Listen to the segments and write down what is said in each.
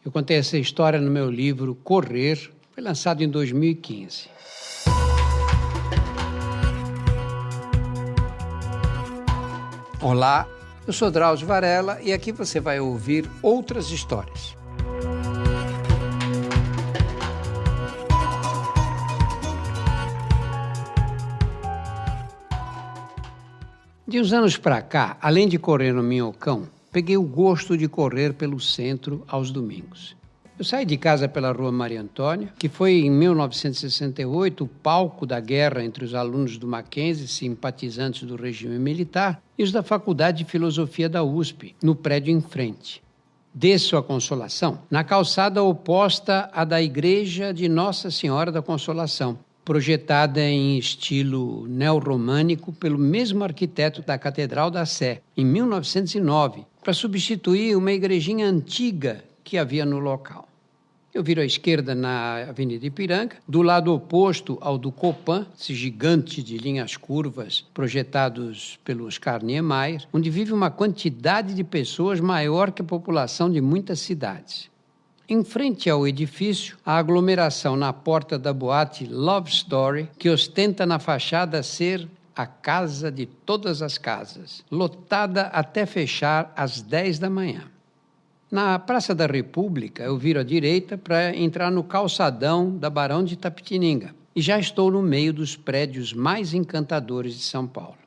Eu contei essa história no meu livro Correr, foi lançado em 2015. Olá, eu sou Drauzio Varela e aqui você vai ouvir outras histórias. De uns anos para cá, além de correr no Minhocão, peguei o gosto de correr pelo centro aos domingos. Eu saí de casa pela Rua Maria Antônia, que foi em 1968 o palco da guerra entre os alunos do Mackenzie, simpatizantes do regime militar, e os da Faculdade de Filosofia da USP, no prédio em frente. Desço a Consolação, na calçada oposta à da Igreja de Nossa Senhora da Consolação, projetada em estilo neorromânico pelo mesmo arquiteto da Catedral da Sé, em 1909, para substituir uma igrejinha antiga que havia no local. Eu viro à esquerda na Avenida Ipiranga, do lado oposto ao do Copan, esse gigante de linhas curvas projetados pelo Oscar Niemeyer, onde vive uma quantidade de pessoas maior que a população de muitas cidades. Em frente ao edifício, a aglomeração na porta da boate Love Story, que ostenta na fachada ser a casa de todas as casas, lotada até fechar às 10 da manhã. Na Praça da República, eu viro à direita para entrar no calçadão da Barão de Itapetininga e já estou no meio dos prédios mais encantadores de São Paulo.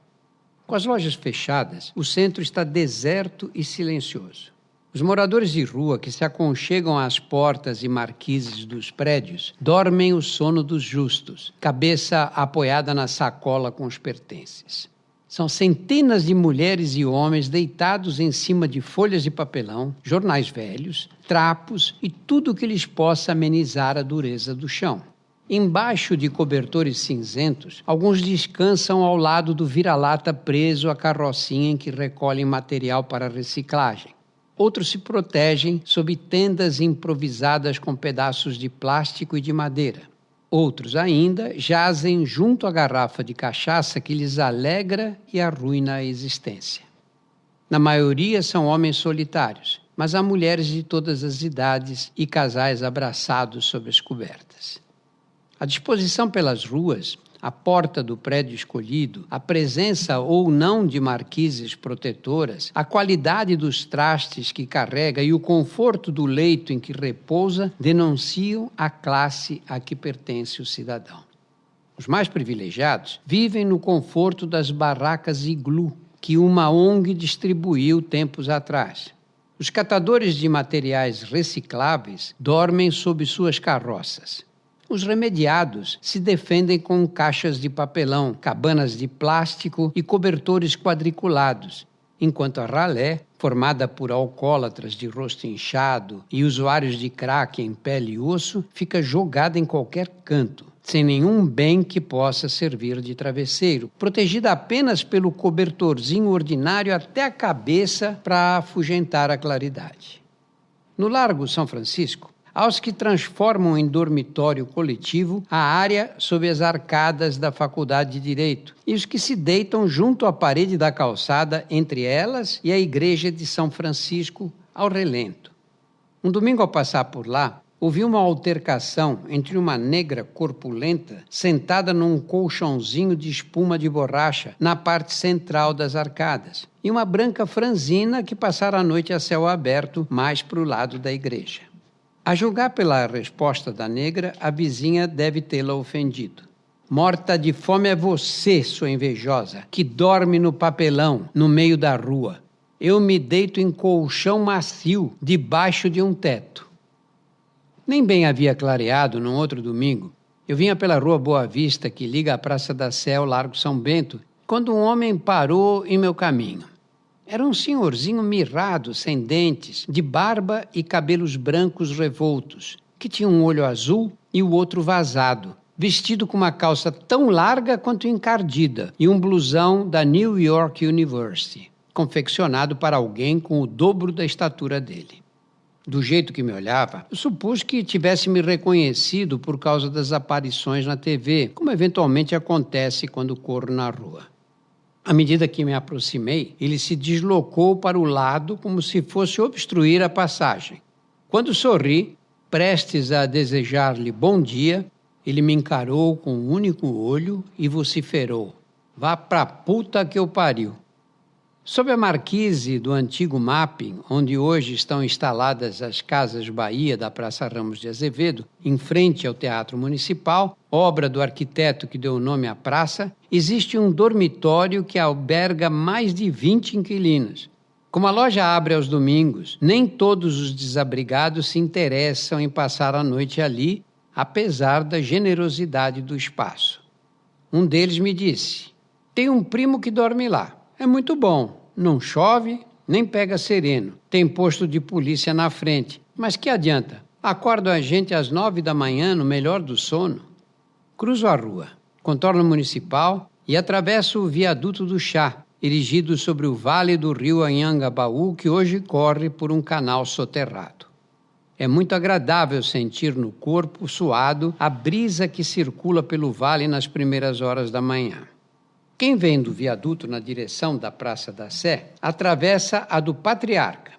Com as lojas fechadas, o centro está deserto e silencioso. Os moradores de rua que se aconchegam às portas e marquises dos prédios dormem o sono dos justos, cabeça apoiada na sacola com os pertences. São centenas de mulheres e homens deitados em cima de folhas de papelão, jornais velhos, trapos e tudo que lhes possa amenizar a dureza do chão. Embaixo de cobertores cinzentos, alguns descansam ao lado do vira-lata preso à carrocinha em que recolhem material para reciclagem. Outros se protegem sob tendas improvisadas com pedaços de plástico e de madeira. Outros ainda jazem junto à garrafa de cachaça que lhes alegra e arruina a existência. Na maioria são homens solitários, mas há mulheres de todas as idades e casais abraçados sob as cobertas. A disposição pelas ruas, a porta do prédio escolhido, a presença ou não de marquises protetoras, a qualidade dos trastes que carrega e o conforto do leito em que repousa denunciam a classe a que pertence o cidadão. Os mais privilegiados vivem no conforto das barracas iglu, que uma ONG distribuiu tempos atrás. Os catadores de materiais recicláveis dormem sob suas carroças. Os remediados se defendem com caixas de papelão, cabanas de plástico e cobertores quadriculados, enquanto a ralé, formada por alcoólatras de rosto inchado e usuários de crack em pele e osso, fica jogada em qualquer canto, sem nenhum bem que possa servir de travesseiro, protegida apenas pelo cobertorzinho ordinário até a cabeça para afugentar a claridade. No Largo São Francisco, aos que transformam em dormitório coletivo a área sob as arcadas da Faculdade de Direito e os que se deitam junto à parede da calçada entre elas e a Igreja de São Francisco ao relento. Um domingo ao passar por lá, ouvi uma altercação entre uma negra corpulenta sentada num colchãozinho de espuma de borracha na parte central das arcadas e uma branca franzina que passara a noite a céu aberto mais para o lado da igreja. A julgar pela resposta da negra, a vizinha deve tê-la ofendido. Morta de fome é você, sua invejosa, que dorme no papelão, no meio da rua. Eu me deito em colchão macio, debaixo de um teto. Nem bem havia clareado num outro domingo. Eu vinha pela Rua Boa Vista, que liga a Praça da Sé ao Largo São Bento, quando um homem parou em meu caminho. Era um senhorzinho mirrado, sem dentes, de barba e cabelos brancos revoltos, que tinha um olho azul e o outro vazado, vestido com uma calça tão larga quanto encardida e um blusão da New York University, confeccionado para alguém com o dobro da estatura dele. Do jeito que me olhava, eu supus que tivesse me reconhecido por causa das aparições na TV, como eventualmente acontece quando corro na rua. À medida que me aproximei, ele se deslocou para o lado como se fosse obstruir a passagem. Quando sorri, prestes a desejar-lhe bom dia, ele me encarou com um único olho e vociferou: "Vá pra puta que eu pariu." Sob a marquise do antigo Mapping, onde hoje estão instaladas as Casas Bahia da Praça Ramos de Azevedo, em frente ao Teatro Municipal, obra do arquiteto que deu o nome à praça, existe um dormitório que alberga mais de 20 inquilinos. Como a loja abre aos domingos, nem todos os desabrigados se interessam em passar a noite ali, apesar da generosidade do espaço. Um deles me disse: "Tem um primo que dorme lá. É muito bom, não chove, nem pega sereno. Tem posto de polícia na frente. Mas que adianta? Acordam a gente às 9 da manhã, no melhor do sono." Cruzo a rua, contorno o Municipal e atravesso o viaduto do Chá, erigido sobre o vale do rio Anhangabaú, que hoje corre por um canal soterrado. É muito agradável sentir no corpo suado a brisa que circula pelo vale nas primeiras horas da manhã. Quem vem do viaduto na direção da Praça da Sé, atravessa a do Patriarca.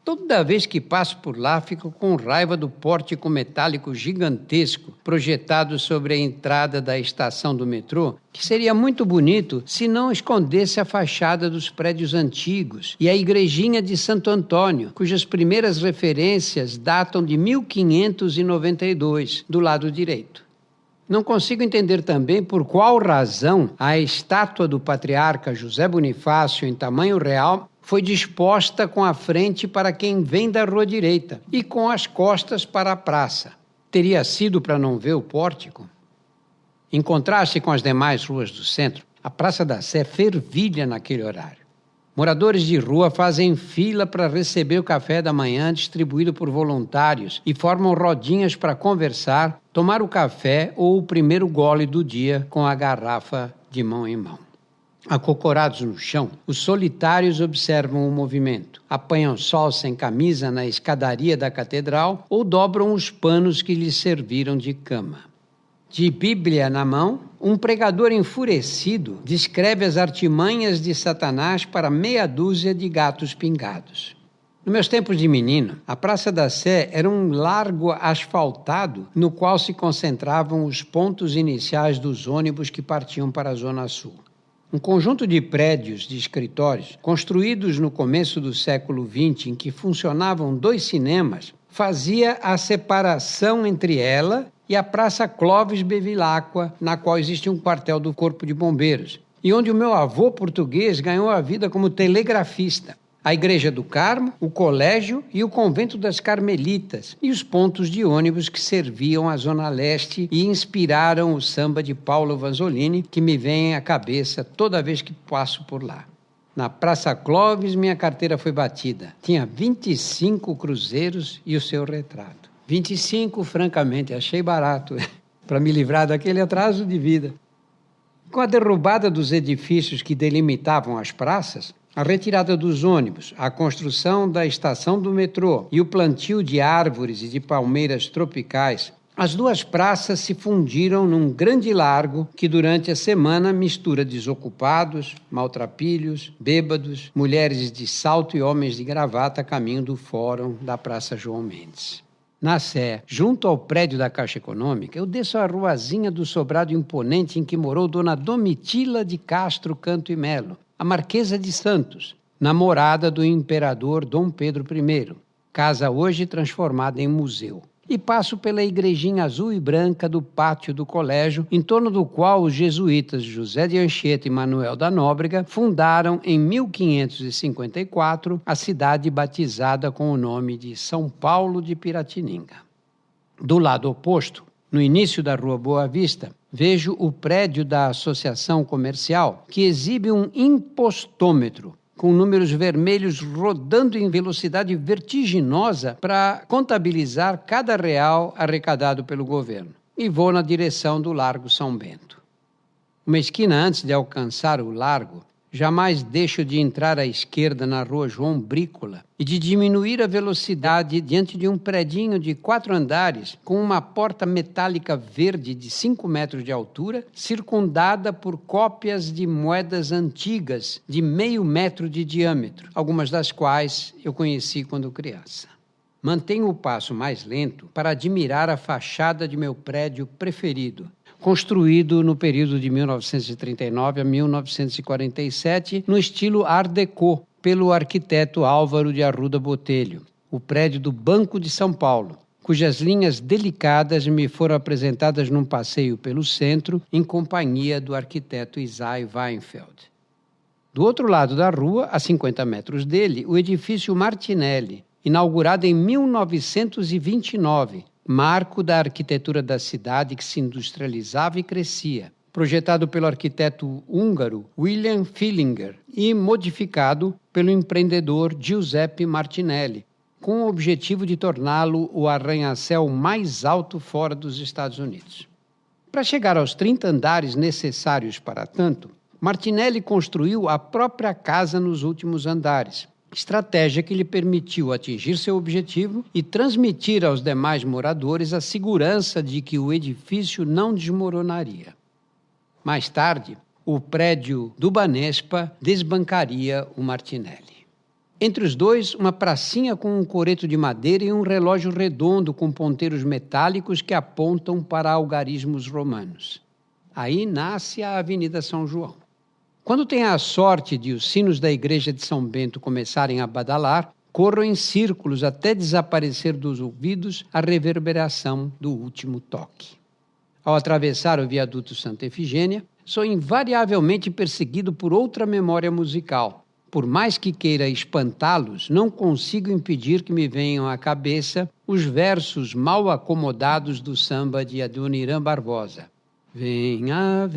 Toda vez que passo por lá, fico com raiva do pórtico metálico gigantesco projetado sobre a entrada da estação do metrô, que seria muito bonito se não escondesse a fachada dos prédios antigos e a igrejinha de Santo Antônio, cujas primeiras referências datam de 1592, do lado direito. Não consigo entender também por qual razão a estátua do patriarca José Bonifácio, em tamanho real, foi disposta com a frente para quem vem da rua direita e com as costas para a praça. Teria sido para não ver o pórtico? Em contraste com as demais ruas do centro, a Praça da Sé fervilha naquele horário. Moradores de rua fazem fila para receber o café da manhã distribuído por voluntários e formam rodinhas para conversar, tomar o café ou o primeiro gole do dia com a garrafa de mão em mão. Acocorados no chão, os solitários observam o movimento, apanham sol sem camisa na escadaria da catedral ou dobram os panos que lhes serviram de cama. De Bíblia na mão, um pregador enfurecido descreve as artimanhas de Satanás para meia dúzia de gatos pingados. Nos meus tempos de menino, a Praça da Sé era um largo asfaltado no qual se concentravam os pontos iniciais dos ônibus que partiam para a Zona Sul. Um conjunto de prédios de escritórios, construídos no começo do século XX, em que funcionavam 2 cinemas, fazia a separação entre ela e a Praça Clóvis Bevilacqua, na qual existe um quartel do Corpo de Bombeiros, e onde o meu avô português ganhou a vida como telegrafista. A Igreja do Carmo, o Colégio e o Convento das Carmelitas, e os pontos de ônibus que serviam à Zona Leste e inspiraram o samba de Paulo Vanzolini, que me vem à cabeça toda vez que passo por lá. Na Praça Clóvis, minha carteira foi batida. Tinha 25 cruzeiros e o seu retrato. 25, francamente, achei barato, para me livrar daquele atraso de vida. Com a derrubada dos edifícios que delimitavam as praças, a retirada dos ônibus, a construção da estação do metrô e o plantio de árvores e de palmeiras tropicais, as 2 praças se fundiram num grande largo que durante a semana mistura desocupados, maltrapilhos, bêbados, mulheres de salto e homens de gravata a caminho do fórum da Praça João Mendes. Na Sé, junto ao prédio da Caixa Econômica, eu desço a ruazinha do sobrado imponente em que morou Dona Domitila de Castro Canto e Melo, a Marquesa de Santos, namorada do imperador Dom Pedro I, casa hoje transformada em museu. E passo pela igrejinha azul e branca do pátio do colégio, em torno do qual os jesuítas José de Anchieta e Manuel da Nóbrega fundaram em 1554 a cidade batizada com o nome de São Paulo de Piratininga. Do lado oposto, no início da Rua Boa Vista, vejo o prédio da Associação Comercial, que exibe um impostômetro, com números vermelhos rodando em velocidade vertiginosa para contabilizar cada real arrecadado pelo governo. E vou na direção do Largo São Bento. Uma esquina antes de alcançar o largo, jamais deixo de entrar à esquerda na Rua João Brícola e de diminuir a velocidade diante de um predinho de 4 andares com uma porta metálica verde de 5 metros de altura, circundada por cópias de moedas antigas de meio metro de diâmetro, algumas das quais eu conheci quando criança. mantenho o passo mais lento para admirar a fachada de meu prédio preferido, construído no período de 1939 a 1947, no estilo Art Deco, pelo arquiteto Álvaro de Arruda Botelho, o prédio do Banco de São Paulo, cujas linhas delicadas me foram apresentadas num passeio pelo centro em companhia do arquiteto Isai Weinfeld. Do outro lado da rua, a 50 metros dele, o edifício Martinelli, inaugurado em 1929, marco da arquitetura da cidade que se industrializava e crescia, projetado pelo arquiteto húngaro William Fillinger e modificado pelo empreendedor Giuseppe Martinelli, com o objetivo de torná-lo o arranha-céu mais alto fora dos Estados Unidos. Para chegar aos 30 andares necessários para tanto, Martinelli construiu a própria casa nos últimos andares, estratégia que lhe permitiu atingir seu objetivo e transmitir aos demais moradores a segurança de que o edifício não desmoronaria. Mais tarde, o prédio do Banespa desbancaria o Martinelli. Entre os dois, uma pracinha com um coreto de madeira e um relógio redondo com ponteiros metálicos que apontam para algarismos romanos. Aí nasce a Avenida São João. Quando tenho a sorte de os sinos da igreja de São Bento começarem a badalar, corro em círculos até desaparecer dos ouvidos a reverberação do último toque. Ao atravessar o viaduto Santa Efigênia, sou invariavelmente perseguido por outra memória musical. Por mais que queira espantá-los, não consigo impedir que me venham à cabeça os versos mal acomodados do samba de Adoniran Barbosa. Venha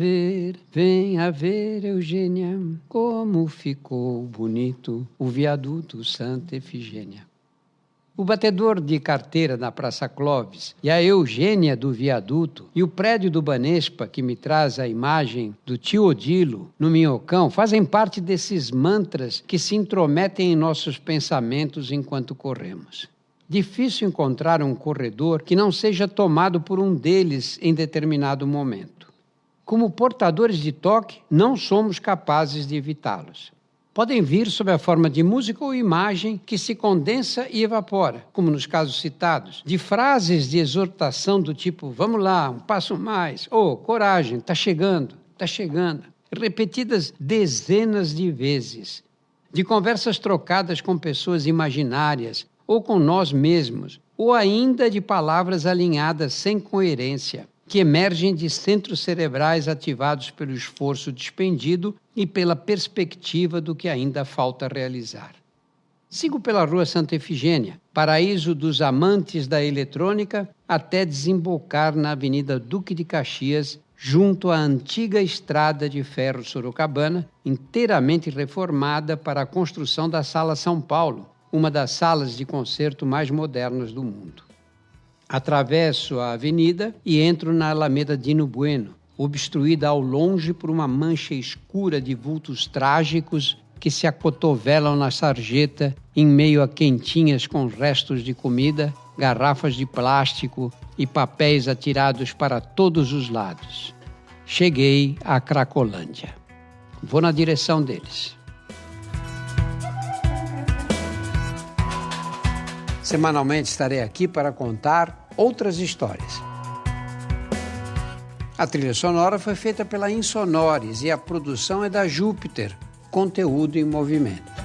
ver, Eugênia, como ficou bonito o viaduto Santa Efigênia. O batedor de carteira na Praça Clóvis e a Eugênia do viaduto e o prédio do Banespa, que me traz a imagem do tio Odilo no Minhocão, fazem parte desses mantras que se intrometem em nossos pensamentos enquanto corremos. Difícil encontrar um corredor que não seja tomado por um deles em determinado momento. Como portadores de toque, não somos capazes de evitá-los. Podem vir sob a forma de música ou imagem que se condensa e evapora, como nos casos citados, de frases de exortação do tipo vamos lá, um passo mais, ou coragem, está chegando, repetidas dezenas de vezes, de conversas trocadas com pessoas imaginárias, ou com nós mesmos, ou ainda de palavras alinhadas sem coerência, que emergem de centros cerebrais ativados pelo esforço despendido e pela perspectiva do que ainda falta realizar. Sigo pela Rua Santa Efigênia, paraíso dos amantes da eletrônica, até desembocar na Avenida Duque de Caxias, junto à antiga estrada de ferro Sorocabana, inteiramente reformada para a construção da Sala São Paulo, uma das salas de concerto mais modernas do mundo. Atravesso a avenida e entro na Alameda Dino Bueno, obstruída ao longe por uma mancha escura de vultos trágicos que se acotovelam na sarjeta em meio a quentinhas com restos de comida, garrafas de plástico e papéis atirados para todos os lados. Cheguei à Cracolândia. Vou na direção deles. Semanalmente estarei aqui para contar outras histórias. A trilha sonora foi feita pela Insonores e a produção é da Júpiter, conteúdo em movimento.